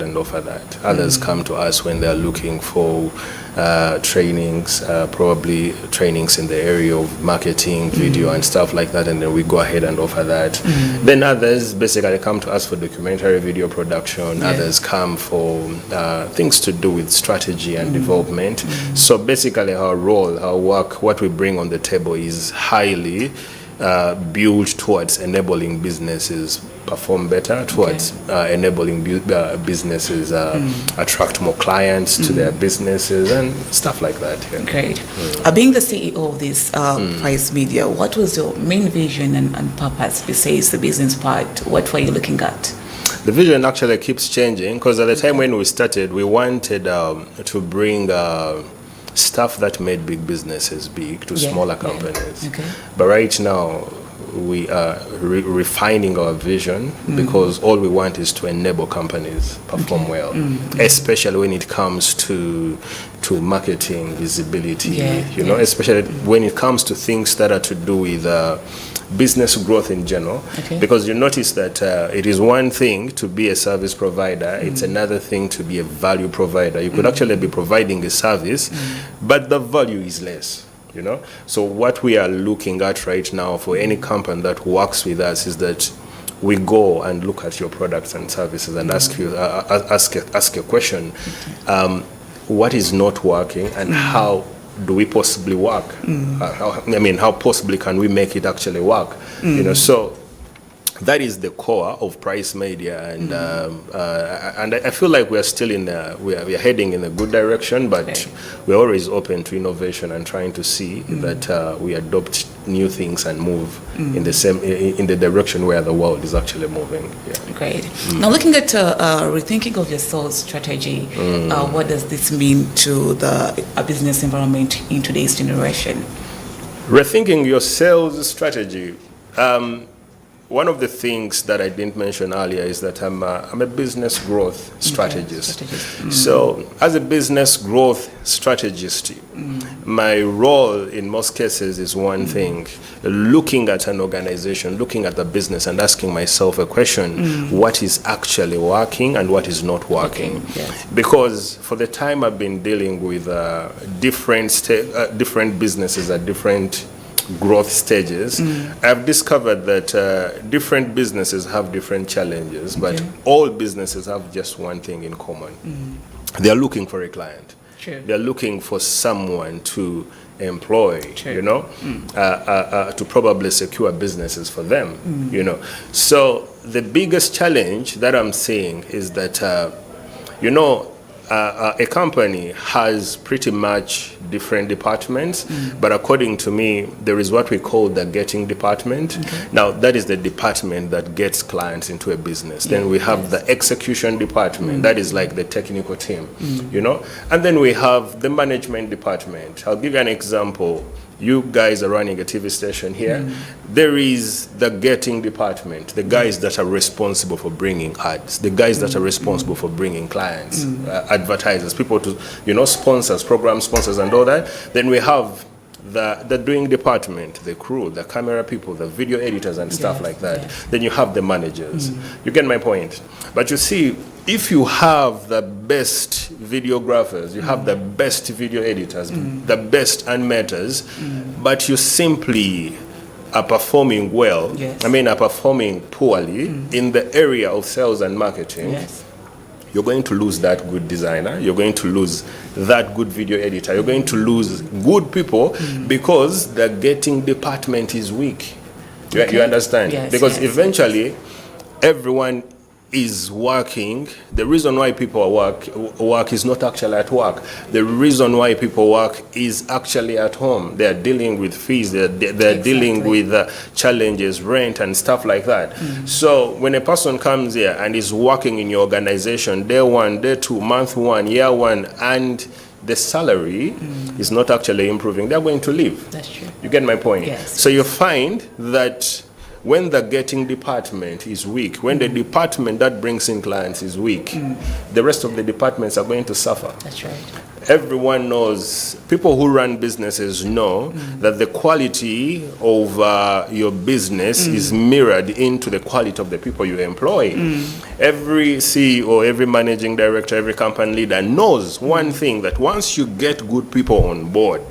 and offer that. Others come to us when they're looking for trainings, probably trainings in the area of marketing, video and stuff like that, and then we go ahead and offer that. Then others basically come to us for documentary video production. Others come for things to do with strategy and development. So basically our role, our work, what we bring on the table is highly built towards enabling businesses perform better, towards enabling businesses attract more clients to their businesses and stuff like that. Yeah. Great. Being the CEO of this Price Media, what was your main vision and purpose besides the business part? What were you looking at? The vision actually keeps changing, because at the time when we started, we wanted to bring stuff that made big businesses big to smaller companies. But right now, we are refining our vision, because all we want is to enable companies perform well, especially when it comes to marketing, visibility, you know, especially when it comes to things that are to do with business growth in general, because you notice that it is one thing to be a service provider, it's another thing to be a value provider. You could actually be providing a service, but the value is less, you know. So what we are looking at right now for any company that works with us is that we go and look at your products and services and ask you ask a question, what is not working and how do we possibly work? How possibly can we make it actually work? You know, so that is the core of Price Media, and I feel like we are still we are heading in a good direction, but we're always open to innovation and trying to see that we adopt new things and move in the direction where the world is actually moving. Great. Now, looking at rethinking of your sales strategy, what does this mean to the business environment in today's generation? Rethinking your sales strategy. One of the things that I didn't mention earlier is that I'm a business growth strategist. So as a business growth strategist, my role in most cases is one thing, looking at an organization, looking at the business and asking myself a question, what is actually working and what is not working? Because for the time I've been dealing with different businesses at different growth stages, I've discovered that different businesses have different challenges, but all businesses have just one thing in common. They are looking for a client. They are looking for someone to employ, you know, to probably secure businesses for them, you know. So the biggest challenge that I'm seeing is that, you know, a company has pretty much different departments, but according to me, there is what we call the getting department. Now, that is the department that gets clients into a business. Then we have the execution department, that is like the technical team, you know. And then we have the management department. I'll give you an example. You guys are running a TV station here. There is the getting department, the guys that are responsible for bringing ads, the guys that are responsible for bringing clients, advertisers, people to, you know, sponsors, program sponsors and all that. Then we have the doing department, the crew, the camera people, the video editors and stuff like that. Then you have the managers. You get my point? But you see, if you have the best videographers, you have the best video editors, the best animators, but you simply are performing well, are performing poorly in the area of sales and marketing, you're going to lose that good designer, you're going to lose that good video editor, you're going to lose good people because the getting department is weak. You understand? Because eventually everyone is working. The reason why people work is not actually at work. The reason why people work is actually at home. They're dealing with fees, they're dealing with challenges, rent and stuff like that. So when a person comes here and is working in your organization day one, day two, month one, year one, and the salary is not actually improving, they're going to leave. That's true. You get my point? So you find that when the getting department is weak, when the department that brings in clients is weak, the rest of the departments are going to suffer. That's right. everyone knows, people who run businesses know that the quality of your business is mirrored into the quality of the people you employ. Every CEO, every managing director, every company leader knows one thing, that once you get good people on board,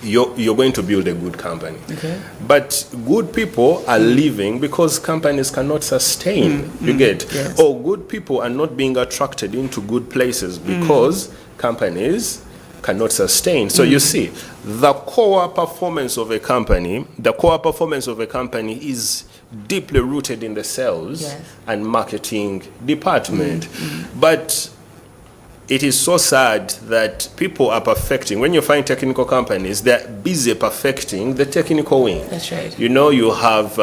you're going to build a good company. Okay. But good people are leaving because companies cannot sustain. You get? Yes. Or good people are not being attracted into good places because companies cannot sustain. So you see, the core performance of a company, is deeply rooted in the sales Yes. and marketing department. But it is so sad that people are perfecting. When you find technical companies, they're busy perfecting the technical wing. That's right. You know, you have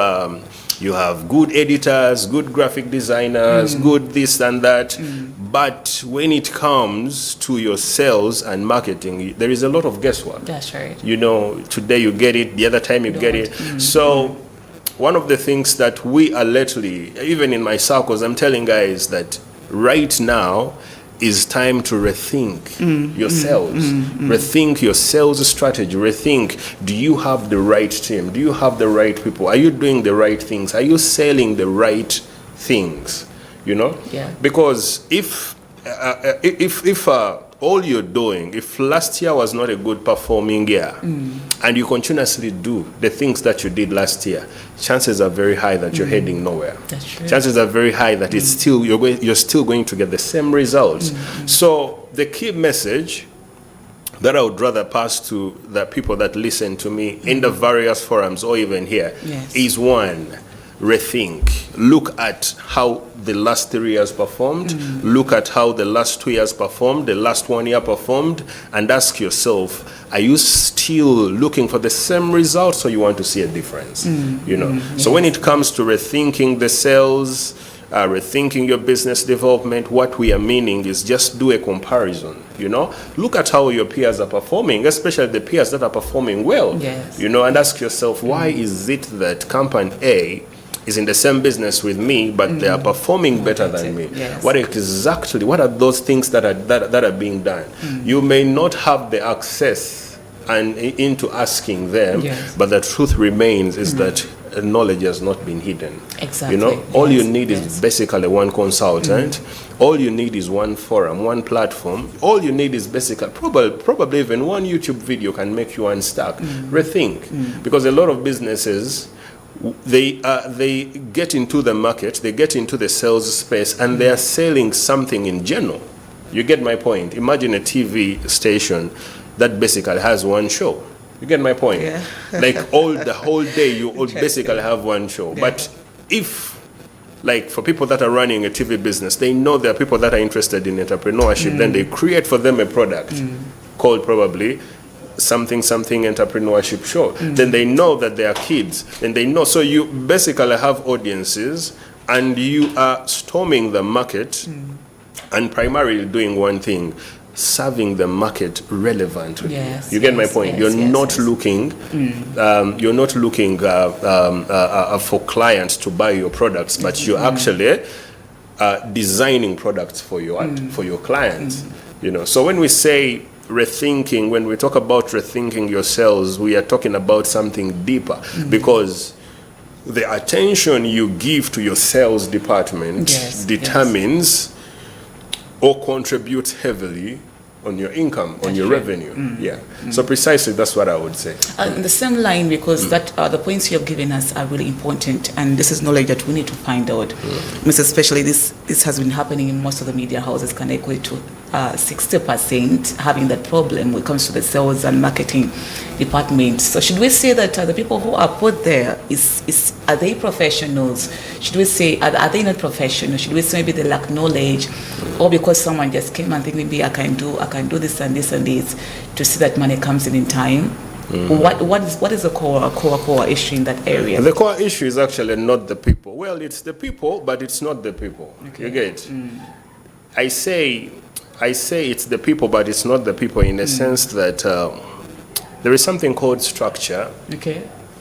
good editors, good graphic designers, good this and that. But when it comes to your sales and marketing, there is a lot of guesswork. That's right. You know, today you get it, the other time you get it. So one of the things that we are lately, even in my circles, I'm telling guys that right now is time to rethink your sales, rethink your sales strategy, rethink, do you have the right team? Do you have the right people? Are you doing the right things? Are you selling the right things? You know? Yeah. Because if all you're doing, if last year was not a good performing year, and you continuously do the things that you did last year, chances are very high that you're heading nowhere. That's true. Chances are very high that it's still you're still going to get the same results. So the key message that I would rather pass to the people that listen to me in the various forums or even here is one, rethink. Look at how the last 3 years performed. Look at how the last 2 years performed, the last 1 year performed, and ask yourself, are you still looking for the same results or you want to see a difference? You know. So when it comes to rethinking the sales, rethinking your business development, what we are meaning is just do a comparison. You know, look at how your peers are performing, especially the peers that are performing well. Yes. You know, and ask yourself, why is it that company A is in the same business with me, but they are performing better than me? Yes. What are those things that are being done? You may not have the access and into asking them, but the truth remains is that knowledge has not been hidden. Exactly. You know, all you need is basically one consultant. All you need is one forum, one platform. All you need is basically probably even one YouTube video can make you unstuck. Rethink, because a lot of businesses, they get into the market, they get into the sales space, and they are selling something in general. You get my point? Imagine a TV station that basically has one show. You get my point? Yeah. Like the whole day, you basically have one show. Yeah. But if, like, for people that are running a TV business, they know there are people that are interested in entrepreneurship, then they create for them a product called probably something entrepreneurship show. Then they know that they are kids, and they know. So you basically have audiences, and you are storming the market and primarily doing one thing, serving the market relevantly. Yes, you get my point. You're not looking for clients to buy your products, but you're actually designing products for your clients. You know. So when we say rethinking, when we talk about rethinking your sales, we are talking about something deeper, because the attention you give to your sales department determines or contributes heavily on your income, on your revenue. So precisely that's what I would say. In the same line, because that the points you have given us are really important, and this is knowledge that we need to find out. Most especially this has been happening in most of the media houses, can equate to 60% having that problem when it comes to the sales and marketing department. So should we say that the people who are put there are they professionals? Should we say are they not professional? Should we say maybe they lack knowledge, or because someone just came and think maybe I can do this and this and this to see that money comes in time? What is the core issue in that area? The core issue is actually not the people. Well, it's the people, but it's not the people. Okay. You get? I say it's the people, but it's not the people, in a sense that there is something called structure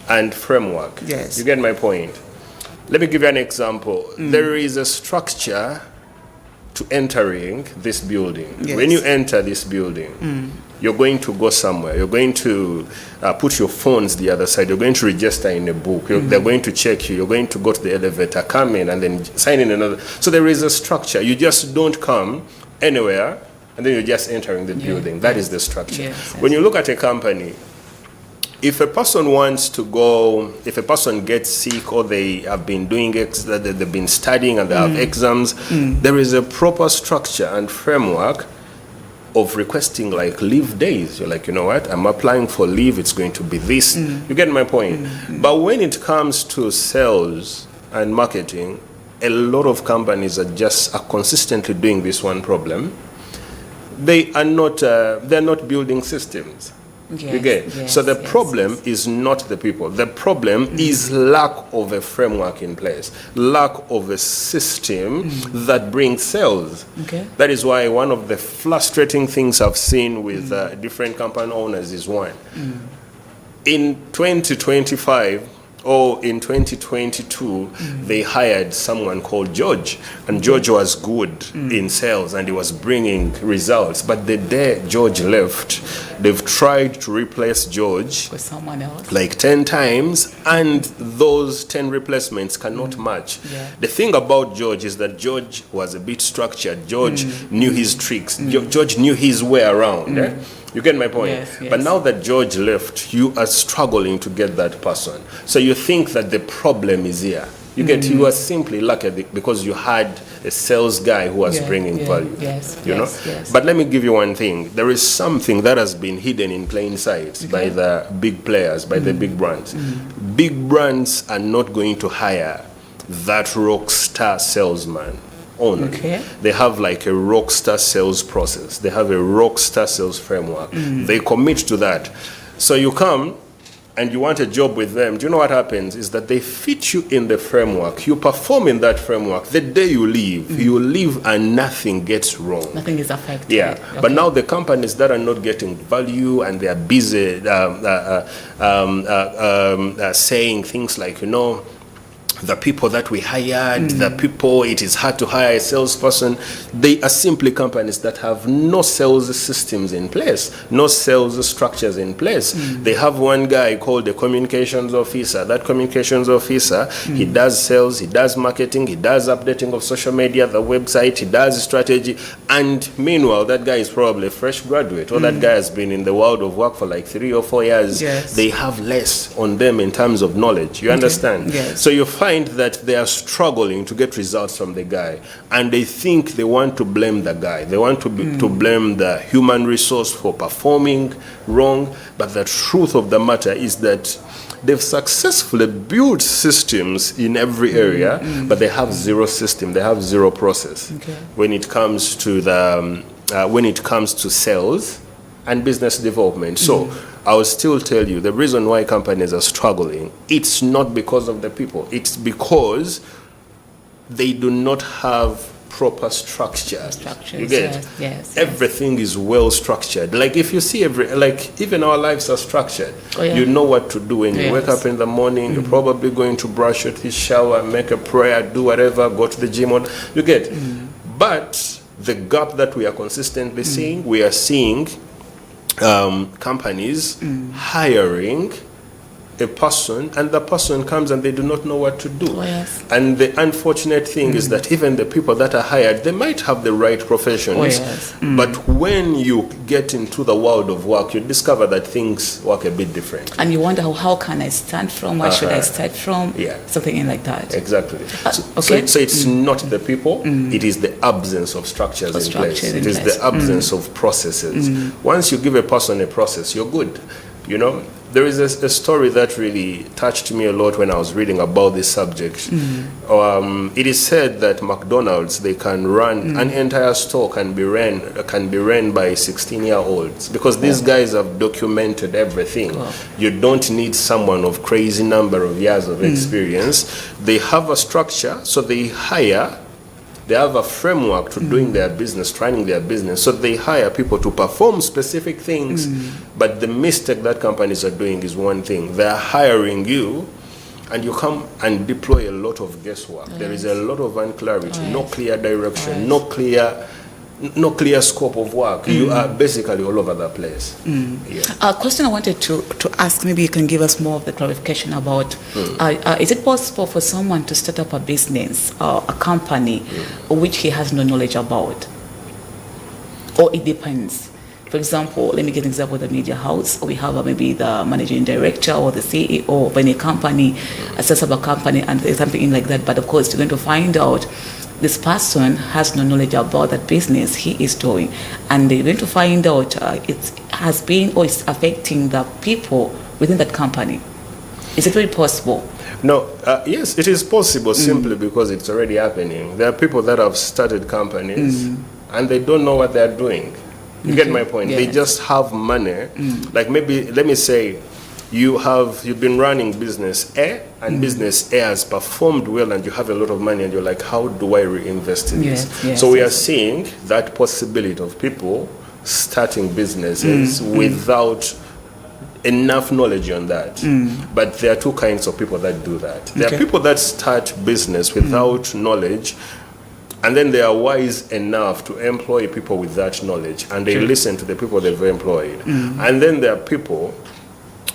and framework. Yes. You get my point? Let me give you an example. There is a structure to entering this building. Yes. When you enter this building, you're going to go somewhere. You're going to put your phones the other side. You're going to register in a book. They're going to check you. You're going to go to the elevator, come in, and then sign in another. So there is a structure. You just don't come anywhere, and then you're just entering the building. That is the structure. Yes. When you look at a company, if a person wants to go, if a person gets sick or they have been doing, they've been studying and they have exams, there is a proper structure and framework of requesting like leave days. You're like, you know what, I'm applying for leave, it's going to be this. You get my point? But when it comes to sales and marketing, a lot of companies are consistently doing this one problem. They're not building systems. You get? So the problem is not the people. The problem is lack of a framework in place, lack of a system that brings sales. That is why one of the frustrating things I've seen with different company owners is one. In 2025 or in 2022, they hired someone called George, and George was good in sales and he was bringing results. But the day George left, they've tried to replace George with someone else like 10 times, and those 10 replacements cannot match. The thing about George is that George was a bit structured. George knew his tricks. George knew his way around. You get my point? Yes. But now that George left, you are struggling to get that person. So you think that the problem is here. You are simply lucky because you had a sales guy who was bringing value. You know? But let me give you one thing. There is something that has been hidden in plain sight by the big players, by the big brands. Big brands are not going to hire that rock star salesman only. They have like a rock star sales process. They have a rock star sales framework. They commit to that. So you come and you want a job with them. Do you know what happens? Is that they fit you in the framework. You perform in that framework. The day you leave and nothing gets wrong. Nothing is affected. But now the companies that are not getting value and they are busy saying things like, you know, the people that we hired, it is hard to hire a salesperson. They are simply companies that have no sales systems in place, no sales structures in place. They have one guy called the communications officer. That communications officer, he does sales, he does marketing, he does updating of social media, the website, he does strategy. And meanwhile, that guy is probably a fresh graduate, or that guy has been in the world of work for like 3 or 4 years. They have less on them in terms of knowledge. You understand? So you find that they are struggling to get results from the guy, and they think they want to blame the guy. They want to blame the human resource for performing wrong. But the truth of the matter is that they've successfully built systems in every area, but they have zero system. They have zero process when it comes to sales and business development. So I will still tell you the reason why companies are struggling, it's not because of the people. It's because they do not have proper structures. You get? Everything is well structured. Like if you see even our lives are structured. You know what to do when you wake up in the morning. You're probably going to brush your teeth, shower, make a prayer, do whatever, go to the gym. You get? But the gap that we are consistently seeing, we are seeing companies hiring a person, and the person comes and they do not know what to do. And the unfortunate thing is that even the people that are hired, they might have the right professions, but when you get into the world of work, you discover that things work a bit different. And you wonder, how can I start from? Where should I start from? Something like that. Exactly. So it's not the people, it is the absence of structures in place. It is the absence of processes. Once you give a person a process, you're good. You know, there is a story that really touched me a lot when I was reading about this subject. It is said that McDonald's, they can run an entire store can be ran by 16-year-olds because these guys have documented everything. You don't need someone of crazy number of years of experience. They have a structure, so they hire. They have a framework to doing their business, running their business. So they hire people to perform specific things. But the mistake that companies are doing is one thing. They're hiring you and you come and deploy a lot of guesswork. There is a lot of unclarity, no clear direction, no clear scope of work. You are basically all over the place. Yeah. A question I wanted to ask, maybe you can give us more of the clarification about, is it possible for someone to start up a business or a company which he has no knowledge about? Or it depends? For example, let me get an example of the media house. We have maybe the managing director or the CEO of any company, a set up a company and something like that. But of course, you're going to find out this person has no knowledge about that business he is doing. And they're going to find out it has been or it's affecting the people within that company. Is it very possible? No, yes, it is possible simply because it's already happening. There are people that have started companies and they don't know what they're doing. You get my point? Yes. They just have money. Like maybe, let me say, you've been running business A and business A has performed well and you have a lot of money and you're like, how do I reinvest in this? Yes, So we are seeing that possibility of people starting businesses without enough knowledge on that. But there are two kinds of people that do that. There are people that start business without knowledge, and then they are wise enough to employ people with that knowledge, and they listen to the people they've employed. And then there are people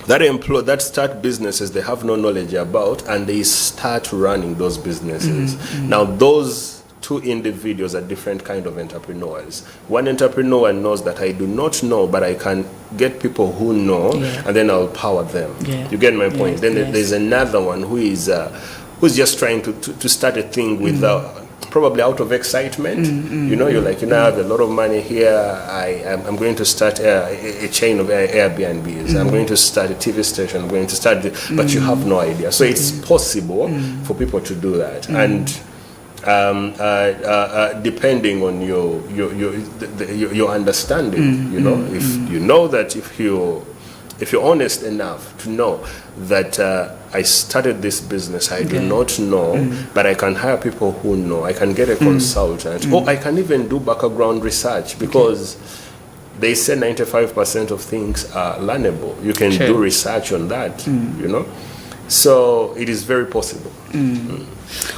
that start businesses they have no knowledge about, and they start running those businesses. Now, those two individuals are different kind of entrepreneurs. One entrepreneur knows that I do not know, but I can get people who know, and then I'll power them. You get my point? Then there's another one who is who's just trying to start a thing without. Probably out of excitement, you know, you're like, I have a lot of money here. I'm going to start a chain of Airbnbs. I'm going to start a TV station. I'm going to start, but you have no idea. So it's possible for people to do that, and depending on your understanding, you know, if you know that if you're honest enough to know that I started this business, I do not know, but I can hire people who know. I can get a consultant, or I can even do background research because they say 95% of things are learnable. You can do research on that, you know. So it is very possible.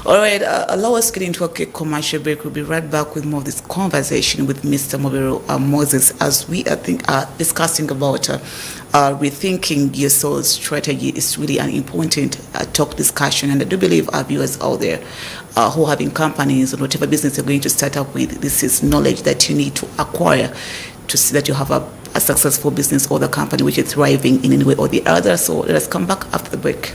All right, allow us to get into a quick commercial break. We'll be right back with more of this conversation with Mr. Mobero Moses as we are discussing about rethinking your soul strategy. Is really an important talk discussion, and I do believe our viewers out there who are having companies or whatever business you're going to start up with, this is knowledge that you need to acquire to see that you have a successful business or the company which is thriving in any way or the other. So let us come back after the break.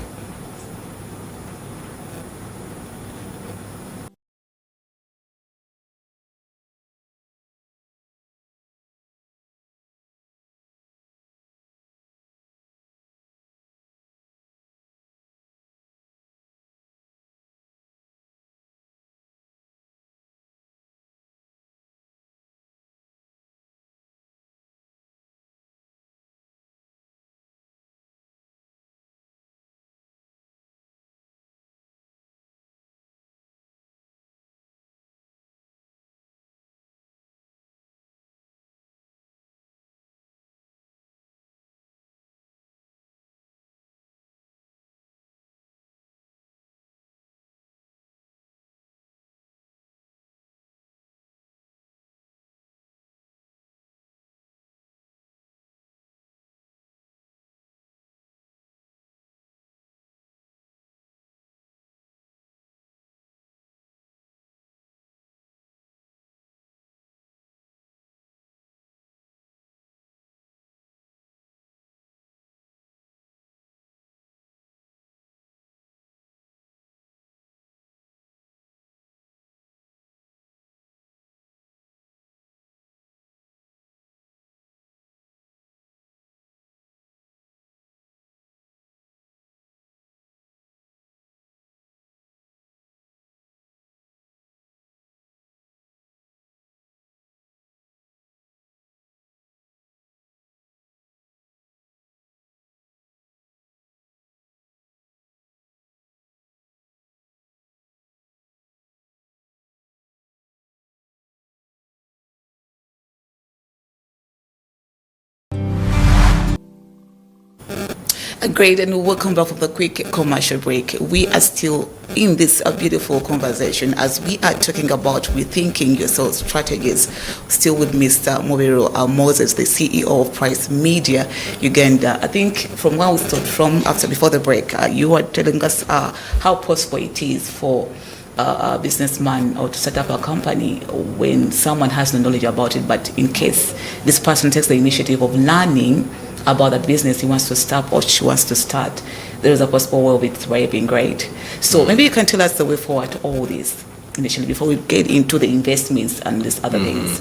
Great, and we'll come back from the quick commercial break. We are still in this beautiful conversation as we are talking about rethinking your sales strategies. Still with Mr. Mobero Moses, the CEO of Price Media Uganda. I think from where we started from before the break, you were telling us how possible it is for a businessman or to set up a company when someone has no knowledge about it, but in case this person takes the initiative of learning about the business he wants to start or she wants to start, there is a possible way of it thriving. Great. So maybe you can tell us the way forward to all this initially before we get into the investments and these other things.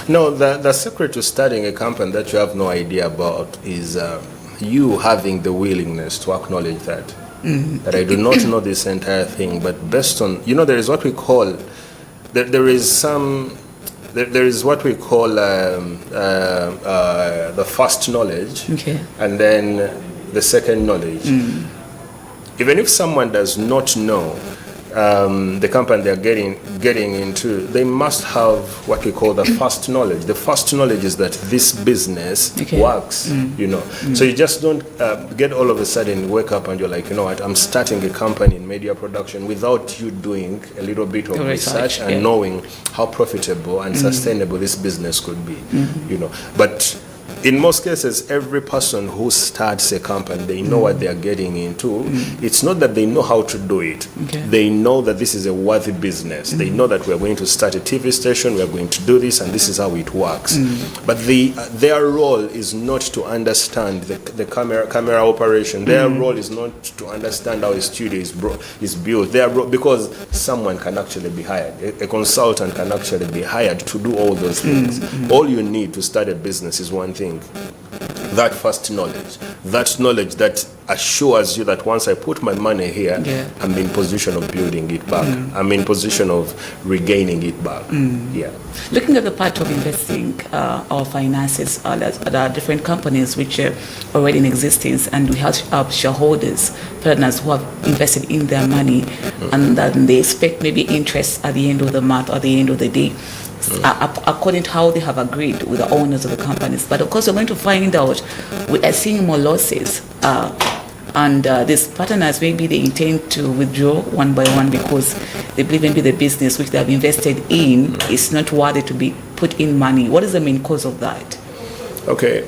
No, the secret to starting a company that you have no idea about is you having the willingness to acknowledge that. That I do not know this entire thing, but based on, there is what we call, there is what we call the first knowledge, and then the second knowledge. Even if someone does not know the company they're getting into, they must have what we call the first knowledge. The first knowledge is that this business works, So you just don't get all of a sudden wake up and you're like, you know what, I'm starting a company in media production without you doing a little bit of research and knowing how profitable and sustainable this business could be, But in most cases, every person who starts a company, they know what they are getting into. It's not that they know how to do it. They know that this is a worthy business. They know that we're going to start a TV station, we're going to do this, and this is how it works. But their role is not to understand the camera operation. Their role is not to understand how a studio is built. Because someone can actually be hired. A consultant can actually be hired to do all those things. All you need to start a business is one thing. That first knowledge, that assures you that once I put my money here, I'm in position of building it back. I'm in position of regaining it back. Looking at the part of investing our finances, there are different companies which are already in existence, and we have shareholders, partners who have invested in their money, and then they expect maybe interest at the end of the month or at the end of the day. According to how they have agreed with the owners of the companies. But of course, we're going to find out we are seeing more losses. And these partners, maybe they intend to withdraw one by one because they believe maybe the business which they have invested in is not worthy to be put in money. What is the main cause of that? Okay.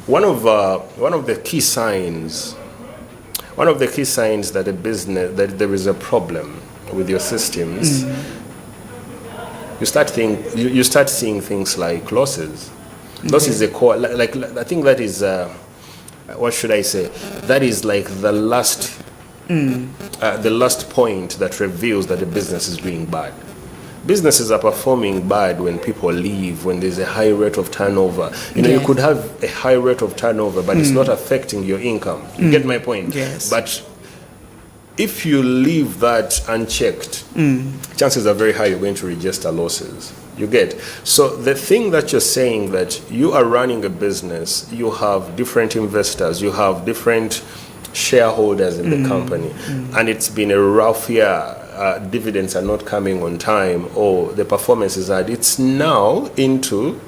One of the key signs that a business, that there is a problem with your systems, you start seeing things like losses. Loss is a core. Like I think that is what should I say? That is like the last point that reveals that the business is doing bad. Businesses are performing bad when people leave, when there's a high rate of turnover. You could have a high rate of turnover, but it's not affecting your income. You get my point? Yes. But if you leave that unchecked, chances are very high you're going to register losses. You get? So the thing that you're saying, that you are running a business, you have different investors, you have different shareholders in the company, and it's been a rough year, dividends are not coming on time, or the performance is hard. It's now into...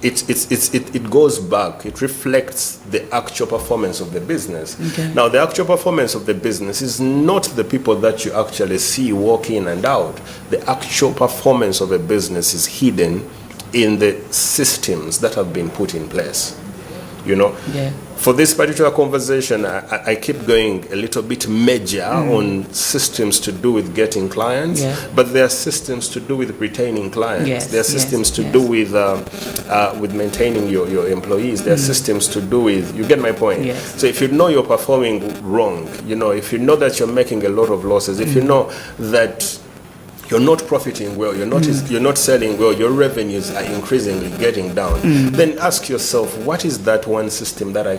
It goes back. It reflects the actual performance of the business. Now, the actual performance of the business is not the people that you actually see walk in and out. The actual performance of a business is hidden in the systems that have been put in place. For this particular conversation, I keep going a little bit major on systems to do with getting clients, but there are systems to do with retaining clients. There are systems to do with maintaining your employees. There are systems to do with, you get my point? So if you know you're performing wrong, if you know that you're making a lot of losses, if you know that you're not profiting well, you're not selling well, your revenues are increasingly getting down, then ask yourself, what is that one system that I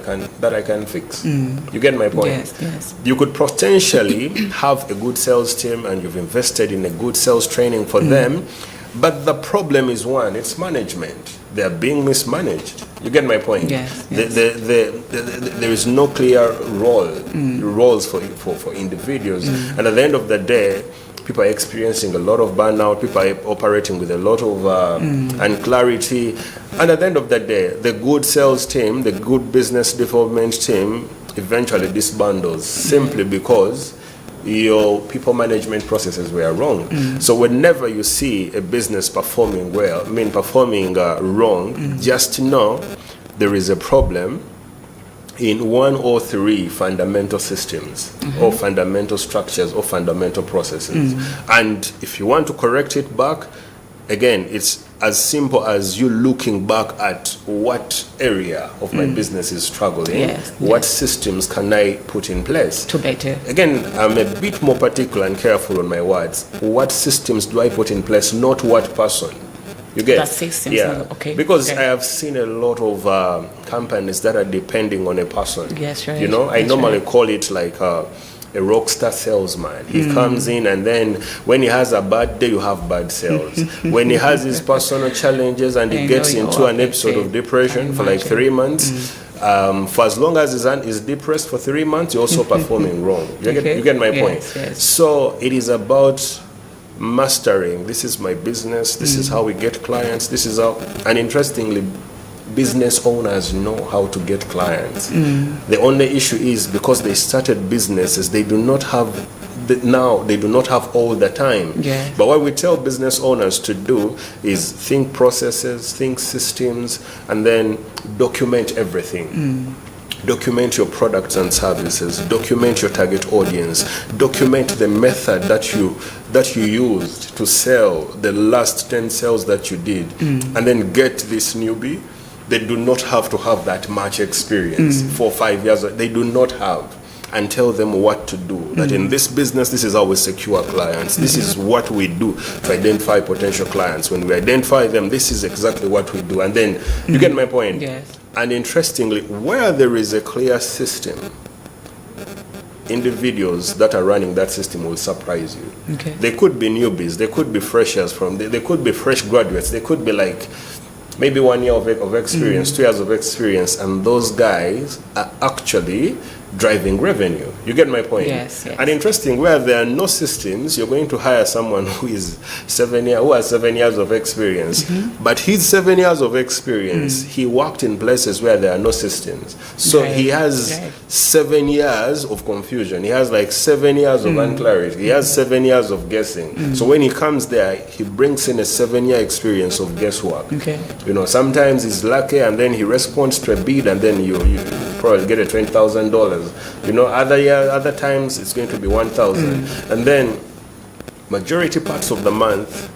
can fix? You get my point? Yes. You could potentially have a good sales team and you've invested in a good sales training for them, but the problem is it's management. They are being mismanaged. You get my point? Yes. There is no clear roles for individuals, and at the end of the day, people are experiencing a lot of burnout, people are operating with a lot of unclarity, and at the end of the day, the good sales team, the good business development team eventually disbandles simply because your people management processes were wrong. So whenever you see a business performing wrong, just know there is a problem in one or three fundamental systems or fundamental structures or fundamental processes. And if you want to correct it back, again, it's as simple as you looking back at what area of my business is struggling, what systems can I put in place to better. Again, I'm a bit more particular and careful on my words. What systems do I put in place, not what person? You get? That systems, okay. Because okay. I have seen a lot of companies that are depending on a person. Yes, right. You know, I That's normally right. call it like a rock star salesman. He comes in, and then when he has a bad day, you have bad sales. When he has his personal challenges and he gets into an episode of depression for like 3 months, for as long as he's depressed for 3 months, you're also performing wrong. You get my point? Yes. So it is about mastering. This is my business. This is how we get clients. This is how, and interestingly, business owners know how to get clients. The only issue is because they started businesses, they do not have all the time. Yeah. But what we tell business owners to do is think processes, think systems, and then document everything. Document your products and services, document your target audience, document the method that you used to sell the last 10 sales that you did, and then get this newbie. They do not have to have that much experience, 4 or 5 years, they do not have, and tell them what to do. That in this business, this is how we secure clients. This is what we do to identify potential clients. When we identify them, this is exactly what we do. And then, you get my point? Yes. And interestingly, where there is a clear system, individuals that are running that system will surprise you. Okay. They could be newbies, they could be freshers they could be fresh graduates, they could be like maybe 1 year of experience, 2 years of experience, and those guys are actually driving revenue. You get my point? Yes. And interesting, where there are no systems, you're going to hire someone who has 7 years of experience. But his 7 years of experience, he worked in places where there are no systems. So he has 7 years of confusion. He has like 7 years of unclarity. He has 7 years of guessing. So when he comes there, he brings in a 7-year experience of guesswork. Okay. You know, sometimes he's lucky and then he responds to a bid and then you probably get a $20,000. You know, other times it's going to be 1,000. And then majority parts of the month,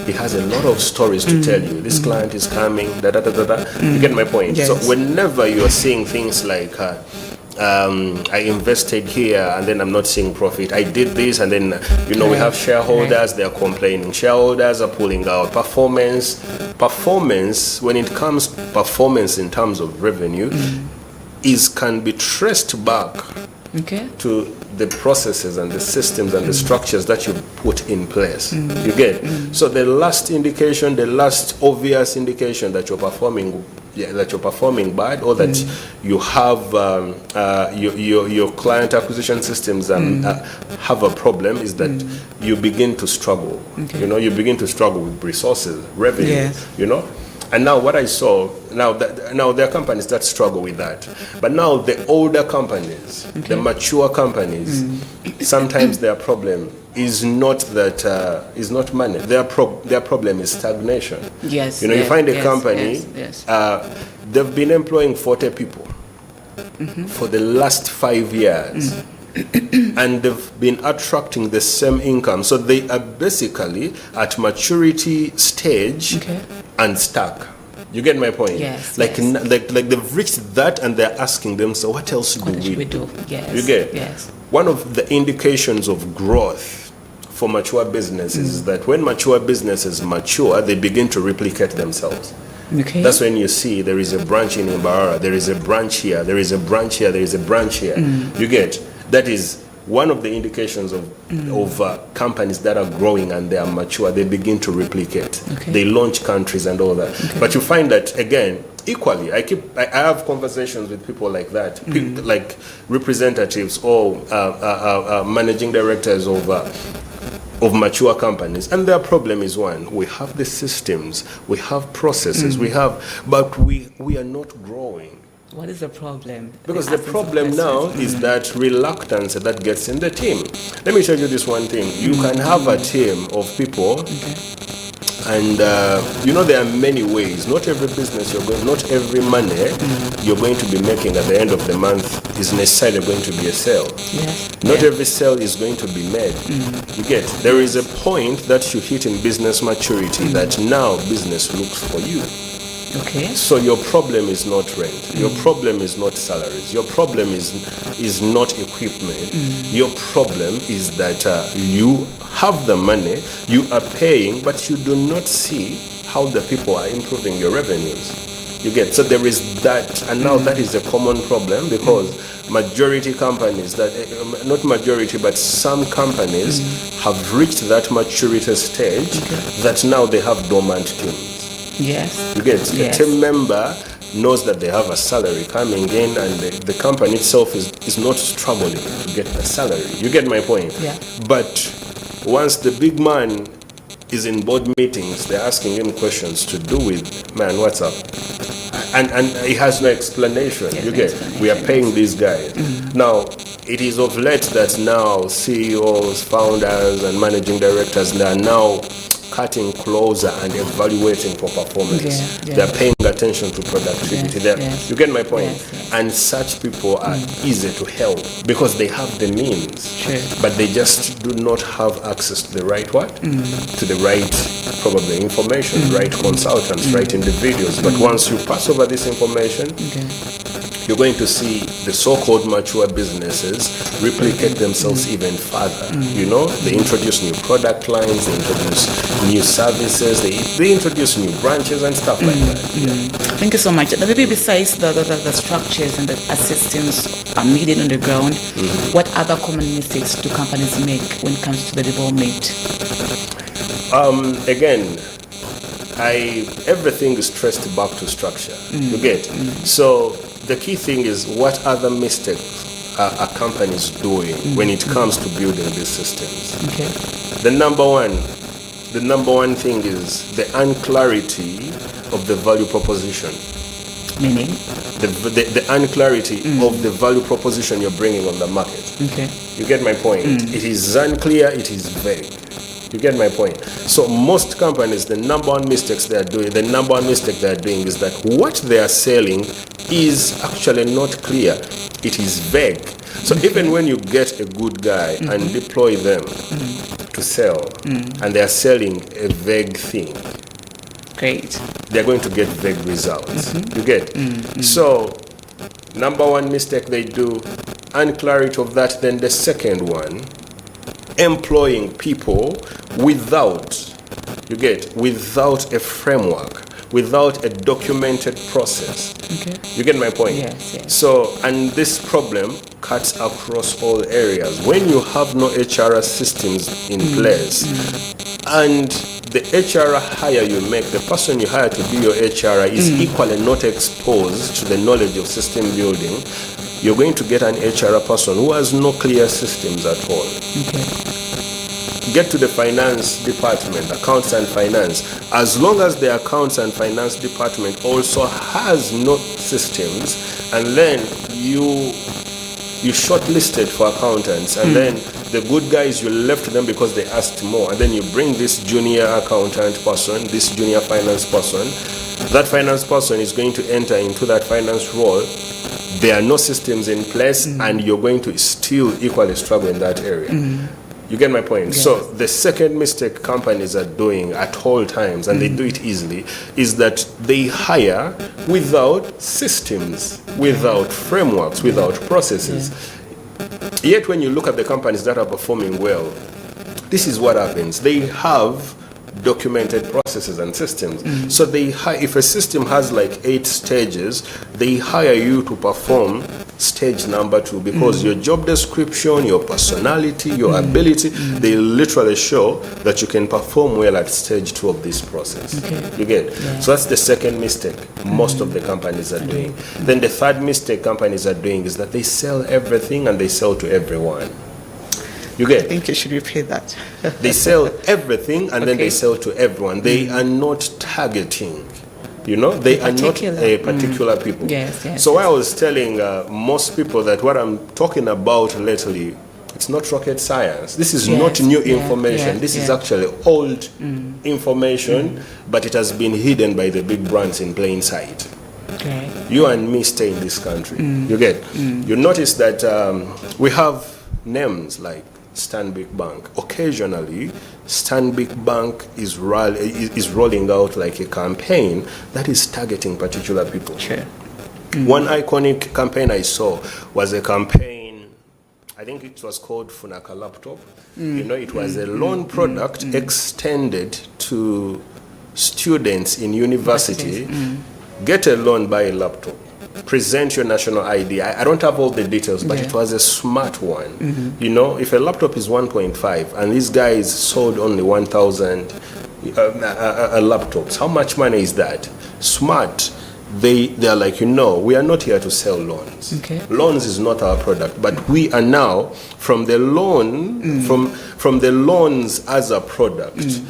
he has a lot of stories to tell you. This client is coming, You get my point? Yes. So whenever you're seeing things like, I invested here and then I'm not seeing profit. I did this and then, you know, we have shareholders, they're complaining. Shareholders are pulling out. Performance, when it comes performance in terms of revenue, can be traced back to the processes and the systems and the structures that you put in place. You get? So the last indication, the last obvious indication that you're performing bad, or that you have your client acquisition systems have a problem, is that you begin to struggle. You know, you begin to struggle with resources, revenue. You know. And now what I saw, now there are companies that struggle with that. But now the older companies, the mature companies, sometimes their problem is not money. Their problem is stagnation. Yes. You know, you find a company, they've been employing 40 people for the last 5 years. And they've been attracting the same income. So they are basically at maturity stage and stuck. You get my point? Yes. Like they've reached that and they're asking them, so what else do we do? Yes. You get? Yes. One of the indications of growth for mature businesses is that when mature businesses mature, they begin to replicate themselves. Okay. That's when you see there is a branch in Mbarara, there is a branch here, there is a branch here, there is a branch here. You get? That is one of the indications of companies that are growing and they are mature. They begin to replicate. They launch countries and all that. But you find that, again, equally, I have conversations with people like that, like representatives or managing directors of mature companies, and their problem is one: we have the systems, we have processes, but we are not growing. What is the problem? Because the problem now is that reluctance that gets in the team. Let me tell you this one thing. You can have a team of people, and there are many ways. Not every business not every money you're going to be making at the end of the month is necessarily going to be a sale. Yes. Not every sale is going to be made. You get, there is a point that you hit in business maturity that now business looks for you. Okay. So your problem is not rent. Your problem is not salaries. Your problem is not equipment. Your problem is that you have the money, you are paying, but you do not see how the people are improving your revenues. You get, so there is that, and now that is a common problem because majority companies not majority, but some companies have reached that maturity stage that now they have dormant teams. Yes. You get, a team member knows that they have a salary coming in and the company itself is not struggling to get the salary. You get my point? Yeah. But once the big man is in board meetings, they're asking him questions to do with, man, what's up? And he has no explanation. Yes, you get, we are paying these guys. Now, it is of late that now CEOs, founders, and managing directors, they are now cutting closer and evaluating for performance. They're paying attention to productivity. You get my point? And such people are easy to help because they have the means, but they just do not have access to the right to the right probably information, right consultants, right individuals. But once you pass over this information, you're going to see the so-called mature businesses replicate themselves even further. They introduce new product lines, they introduce new services, they introduce new branches and stuff like that. Thank you so much. Maybe besides the structures and the systems are needed on the ground, what other common mistakes do companies make when it comes to the development? Again, everything is traced back to structure. You get? So the key thing is what other mistakes are companies doing when it comes to building these systems. Okay. The number one thing is the unclarity of the value proposition. Meaning? The unclarity of the value proposition you're bringing on the market. Okay. You get my point? It is unclear, it is vague. You get my point? So most companies, the number one mistake they're doing is that what they are selling is actually not clear. It is vague. So even when you get a good guy and deploy them to sell, and they are selling a vague thing, great, they're going to get vague results. You get? So number one mistake they do, unclarity of that. Then the second one, employing people without a framework, without a documented process. Okay. You get my point? Yes. So, and this problem cuts across all areas. When you have no HR systems in place, and the HR hire you make, the person you hire to be your HR is equally not exposed to the knowledge of system building, you're going to get an HR person who has no clear systems at all. Okay. Get to the finance department, accounts and finance. As long as the accounts and finance department also has no systems, and then you shortlisted for accountants, and then the good guys, you left them because they asked more, and then you bring this junior accountant person, this junior finance person. That finance person is going to enter into that finance role. There are no systems in place, and you're going to still equally struggle in that area. You get my point? Yes. So the second mistake companies are doing at all times, and they do it easily, is that they hire without systems, without frameworks, without processes. Yet when you look at the companies that are performing well, this is what happens. They have documented processes and systems. So they if a system has like 8 stages, they hire you to perform stage number 2 because your job description, your personality, your ability, they literally show that you can perform well at stage 2 of this process. Okay. You get? Yeah. So that's the second mistake most of the companies are doing. Then the third mistake companies are doing is that they sell everything and they sell to everyone. You get? I think you should repeat that. They sell everything and then they sell to everyone. They are not targeting You know, they are not Particular. a particular people. Yes. So I was telling most people that what I'm talking about lately, it's not rocket science. This is not new information. This is actually old information, but it has been hidden by the big brands in plain sight. Okay. You and me stay in this country. You get. You notice that we have names like Stanbic Bank. Occasionally, Stanbic Bank is rolling out like a campaign that is targeting particular people. Sure. One iconic campaign I saw was a campaign, I think it was called Funaka Laptop. You know, it was a loan product extended to students in university. Get a loan, buy a laptop. Present your national ID. I don't have all the details, but it was a smart one. You know, if a laptop is 1.5 and these guys sold only 1,000 laptops, how much money is that? Smart. They're like, you know, we are not here to sell loans. Okay. Loans is not our product, but we are now from the loan, from the loans as a product.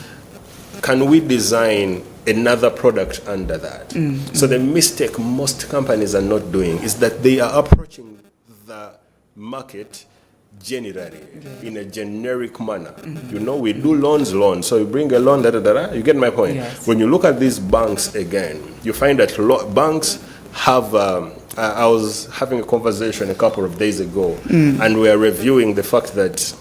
Can we design another product under that? So the mistake most companies are not doing is that they are approaching the market generally in a generic manner. You know, we do loans. So you bring a loan, you get my point? Yes. When you look at these banks again, you find that banks have, I was having a conversation a couple of days ago, and we are reviewing the fact that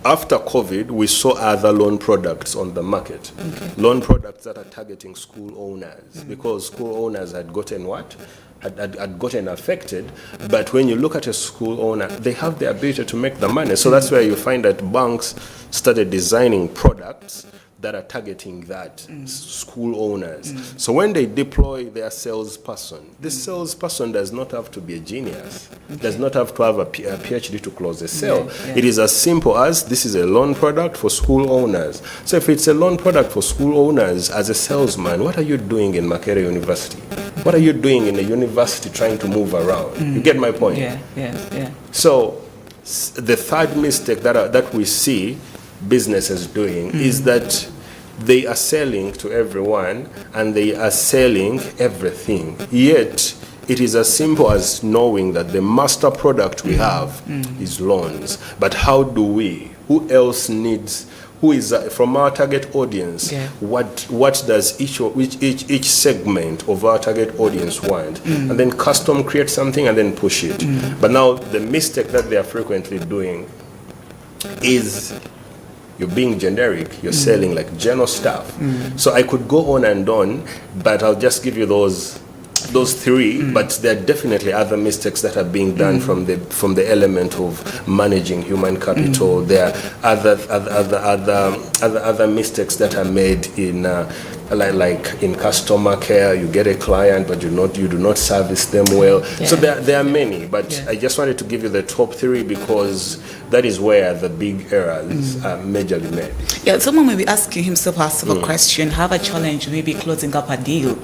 after COVID, we saw other loan products on the market. Loan products that are targeting school owners, because school owners had gotten what? Had gotten affected. But when you look at a school owner, they have the ability to make the money. So that's where you find that banks started designing products that are targeting that, school owners. So when they deploy their salesperson, this salesperson does not have to be a genius, does not have to have a PhD to close a sale. It is as simple as this is a loan product for school owners. So if it's a loan product for school owners, as a salesman, what are you doing in Makerere University? What are you doing in a university trying to move around? You get my point? Yeah. So the third mistake that we see businesses doing is that they are selling to everyone and they are selling everything. Yet it is as simple as knowing that the master product we have is loans. But how do we? Who else needs? Who is from our target audience? What does each segment of our target audience want? And then custom create something and then push it. But now the mistake that they are frequently doing is you're being generic, you're selling like general stuff. So I could go on and on, but I'll just give you those three, but there are definitely other mistakes that are being done from the element of managing human capital. There are other mistakes that are made in like in customer care. You get a client, but you do not service them well. So there are many, but I just wanted to give you the top three because that is where the big errors are majorly made. Yeah, someone may be asking himself a question, have a challenge, maybe closing up a deal,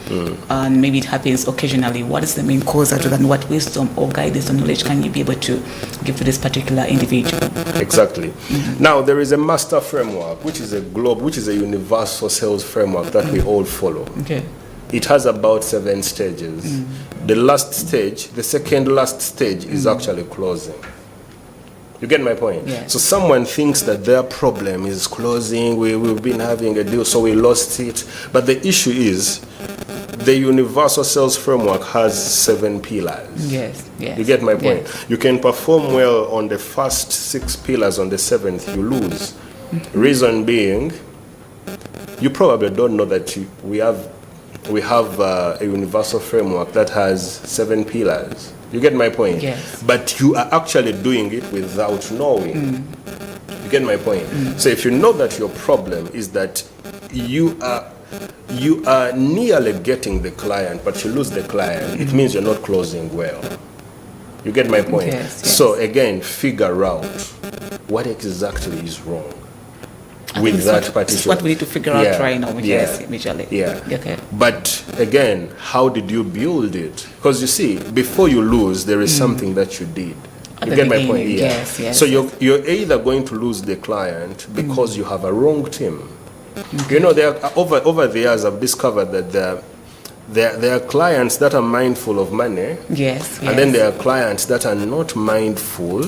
and maybe it happens occasionally. What is the main cause other than what wisdom or guidance or knowledge can you be able to give to this particular individual? Exactly. Now, there is a master framework, which is a universal sales framework that we all follow. Okay. It has about 7 stages. The last stage, the second last stage is actually closing. You get my point? Yeah. So someone thinks that their problem is closing, we've been having a deal, so we lost it. But the issue is, the universal sales framework has 7 pillars. Yes. You get my point? You can perform well on the first 6 pillars, on the 7th you lose. Reason being, you probably don't know that we have a universal framework that has 7 pillars. You get my point? Yes. But you are actually doing it without knowing. You get my point? So if you know that your problem is that you are nearly getting the client, but you lose the client, it means you're not closing well. You get my point? Yes. So again, figure out what exactly is wrong with that particular. It's what we need to figure out right now. Yes, immediately. Yeah. Okay. But again, how did you build it? Because you see, before you lose, there is something that you did. You get my point? Yeah. Yes. So you're either going to lose the client because you have a wrong team. You know, there are, over the years, I've discovered that there are clients that are mindful of money, Yes. and then there are clients that are not mindful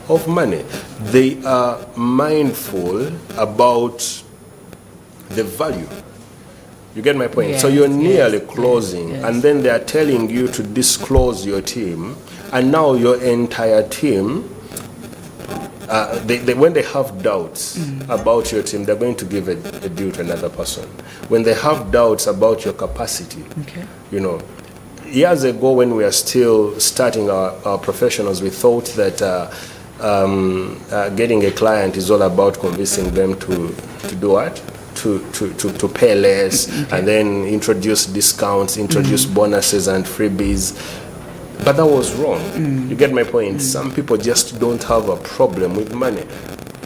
of money. They are mindful about the value. You get my point? So Yes, you're nearly yes, closing, yes. and then they are telling you to disclose your team, and now your entire team, when they have doubts about your team, they're going to give a deal to another person. When they have doubts about your capacity, Okay. you know, years ago when we are still starting our professionals, we thought that getting a client is all about convincing them to do what? To pay less, and then introduce discounts, introduce bonuses and freebies. But that was wrong. You get my point? Some people just don't have a problem with money.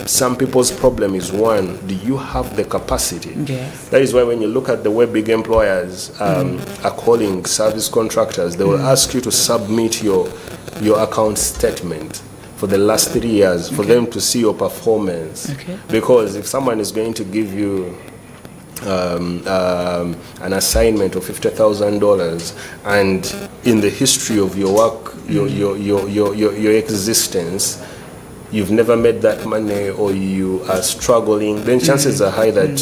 Some people's problem is, one, do you have the capacity? Yes. That is why when you look at the way big employers are calling service contractors, they will ask you to submit your account statement for the last 3 years for them to see your performance. Okay. Because if someone is going to give you an assignment of $50,000, and in the history of your work, your existence, you've never made that money, or you are struggling, then chances are high that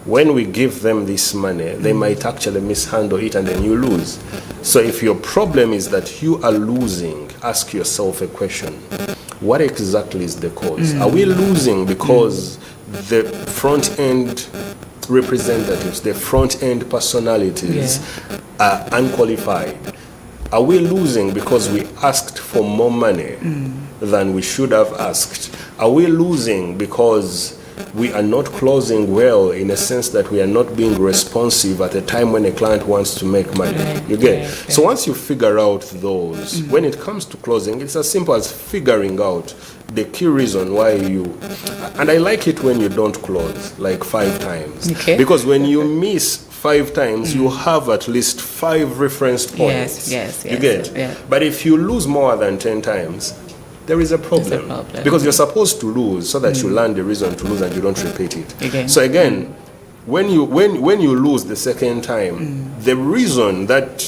when we give them this money, they might actually mishandle it, and then you lose. So if your problem is that you are losing, ask yourself a question: what exactly is the cause? Are we losing because the front end representatives, the front end personalities are unqualified? Are we losing because we asked for more money than we should have asked? Are we losing because we are not closing well, in a sense that we are not being responsive at a time when a client wants to make money? You get? So once you figure out those, when it comes to closing, it's as simple as figuring out the key reason why you, and I like it when you don't close like 5 times. Okay. Because when you miss 5 times, you have at least 5 reference points. Yes. You get? Yeah. But if you lose more than 10 times, there is a problem. problem. Because you're supposed to lose so that you learn the reason to lose and you don't repeat it. Again. So again, when you lose the second time, the reason that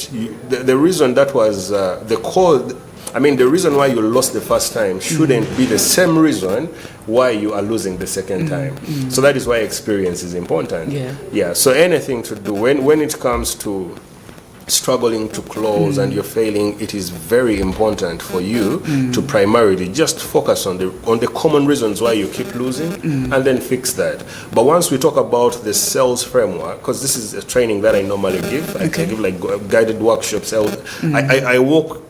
the reason that was the cause, I mean, the reason why you lost the first time shouldn't be the same reason why you are losing the second time. So that is why experience is important. Yeah. So anything to do when it comes to struggling to close and you're failing, it is very important for you to primarily just focus on the common reasons why you keep losing, and then fix that. But once we talk about the sales framework, because this is a training that I normally give, I give like guided workshops. I walk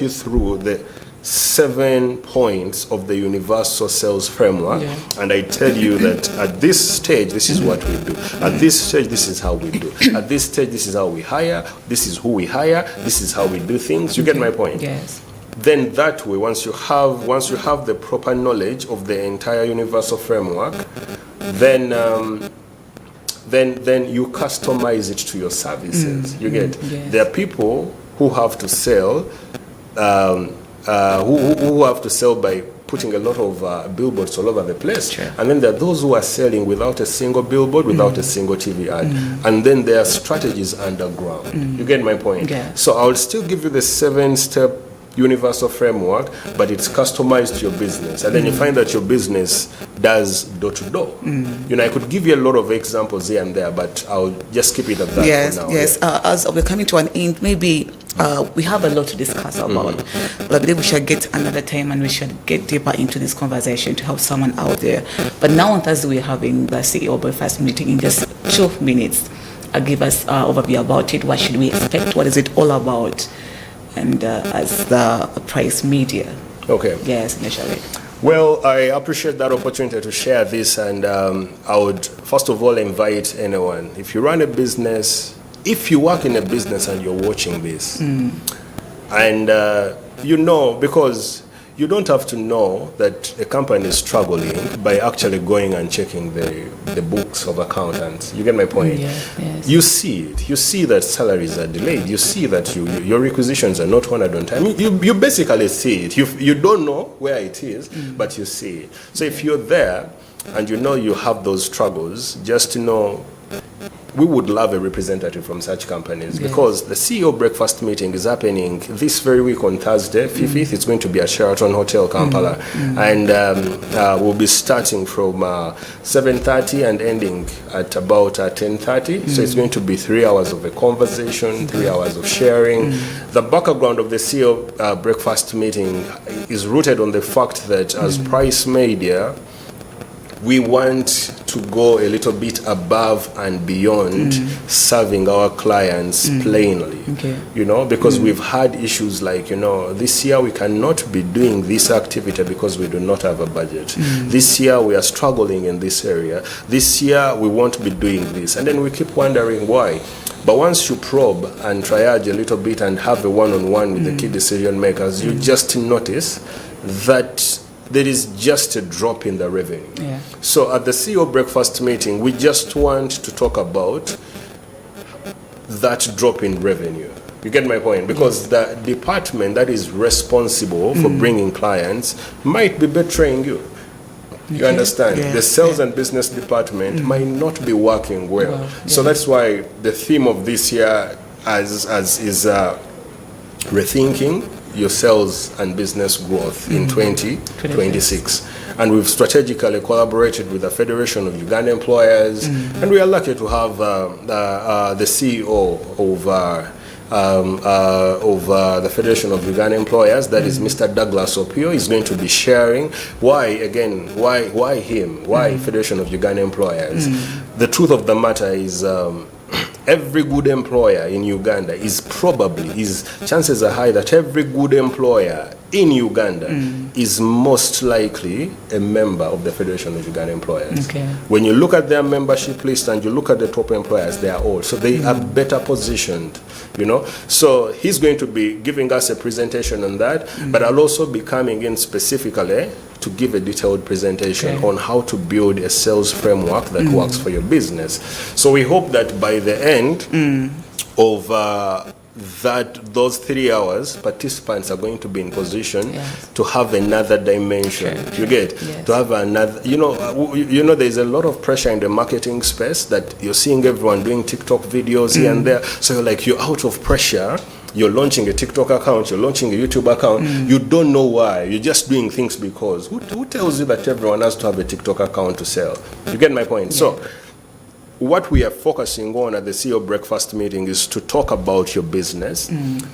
you through the 7 points of the universal sales framework, and I tell you that at this stage, this is what we do. At this stage, this is how we do. At this stage, this is how we hire. This is who we hire. This is how we do things. You get my point? Yes. Then that way, once you have the proper knowledge of the entire universal framework, then you customize it to your services. You get? Yes. There are people who have to sell. Who have to sell by putting a lot of billboards all over the place. Sure. And then there are those who are selling without a single billboard, without a single TV ad. And then there are strategies underground. You get my point? Yeah. So I'll still give you the 7-step universal framework, but it's customized to your business. And then you find that your business does door-to-door. You know, I could give you a lot of examples here and there, but I'll just keep it at that for now. Yes. As we're coming to an end, maybe we have a lot to discuss about, but I believe we should get another time and we should get deeper into this conversation to help someone out there. But now on Thursday, we're having the CEO breakfast meeting in just 2 minutes. Give us an overview about it. What should we expect? What is it all about? And as the Price Media. Okay. Yes, initially. Well, I appreciate that opportunity to share this, and I would first of all invite anyone, if you run a business, if you work in a business and you're watching this, and you know, because you don't have to know that a company is struggling by actually going and checking the books of accountants. You get my point? Yes. You see it. You see that salaries are delayed. You see that your requisitions are not honored on time. You basically see it. You don't know where it is, but you see it. So if you're there and you know you have those struggles, just to know we would love a representative from such companies, because the CEO breakfast meeting is happening this very week on Thursday, 5th. It's going to be at Sheraton Hotel, Kampala. And we'll be starting from 7:30 and ending at about 10:30. So it's going to be 3 hours of a conversation, 3 hours of sharing. The background of the CEO breakfast meeting is rooted on the fact that as Price Media, we want to go a little bit above and beyond serving our clients plainly, you know, because we've had issues like, you know, this year we cannot be doing this activity because we do not have a budget. This year we are struggling in this area. This year we won't be doing this. And then we keep wondering why. But once you probe and triage a little bit and have a one-on-one with the key decision makers, you just notice that there is just a drop in the revenue. So at the CEO breakfast meeting, we just want to talk about that drop in revenue. You get my point? Because the department that is responsible for bringing clients might be betraying you. You understand? The sales and business department might not be working well. So that's why the theme of this year is rethinking your sales and business growth in 2026. And we've strategically collaborated with the Federation of Uganda Employers, and we are lucky to have the CEO of the Federation of Uganda Employers, that is Mr. Douglas Opio. Is going to be sharing why him? Why Federation of Uganda Employers? The truth of the matter is, every good employer in Uganda chances are high that every good employer in Uganda is most likely a member of the Federation of Uganda Employers. When you look at their membership list and you look at the top employers, they are all. So they are better positioned, you know. So he's going to be giving us a presentation on that, but I'll also be coming in specifically to give a detailed presentation on how to build a sales framework that works for your business. So we hope that by the end of those 3 hours, participants are going to be in position to have another dimension. You get to have another. You know, there's a lot of pressure in the marketing space that you're seeing everyone doing TikTok videos here and there. So you're out of pressure. You're launching a TikTok account, you're launching a YouTube account, you don't know why, you're just doing things because. Who tells you that everyone has to have a TikTok account to sell? You get my point? So what we are focusing on at the CEO breakfast meeting is to talk about your business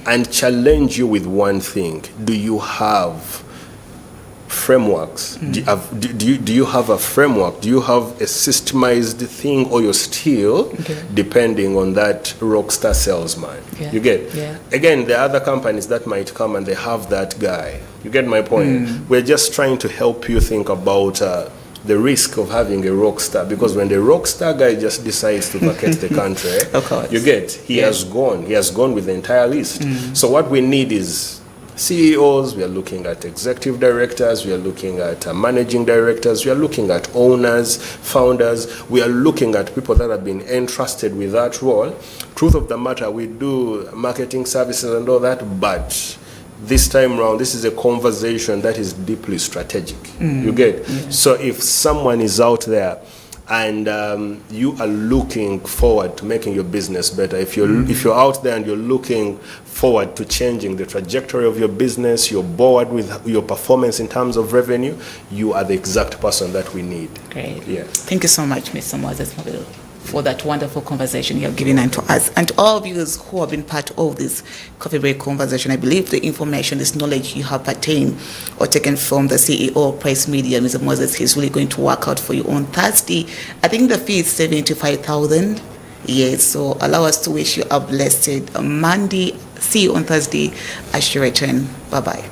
and challenge you with one thing. Do you have frameworks? Do you have a framework? Do you have a systemized thing, or you're still depending on that rockstar salesman? You get? Again, there are other companies that might come and they have that guy. You get my point? We're just trying to help you think about the risk of having a rock star, because when the rock star guy just decides to vacate the country, you get, he has gone with the entire list. So what we need is CEOs, we are looking at executive directors, we are looking at managing directors, we are looking at owners, founders, we are looking at people that have been entrusted with that role. Truth of the matter, we do marketing services and all that, but this time around, this is a conversation that is deeply strategic. You get? So if someone is out there and you are looking forward to making your business better, if you're out there and you're looking forward to changing the trajectory of your business, you're bored with your performance in terms of revenue, you are the exact person that we need. Great. Thank you so much, Mr. Moses Mobile, for that wonderful conversation you have given unto us. And all viewers who have been part of this coffee break conversation, I believe the information, this knowledge you have attained or taken from the CEO of Price Media, Mr. Moses, is really going to work out for you on Thursday. I think the fee is 75,000. Yes, so allow us to wish you a blessed Monday. See you on Thursday at Sheraton. Bye-bye.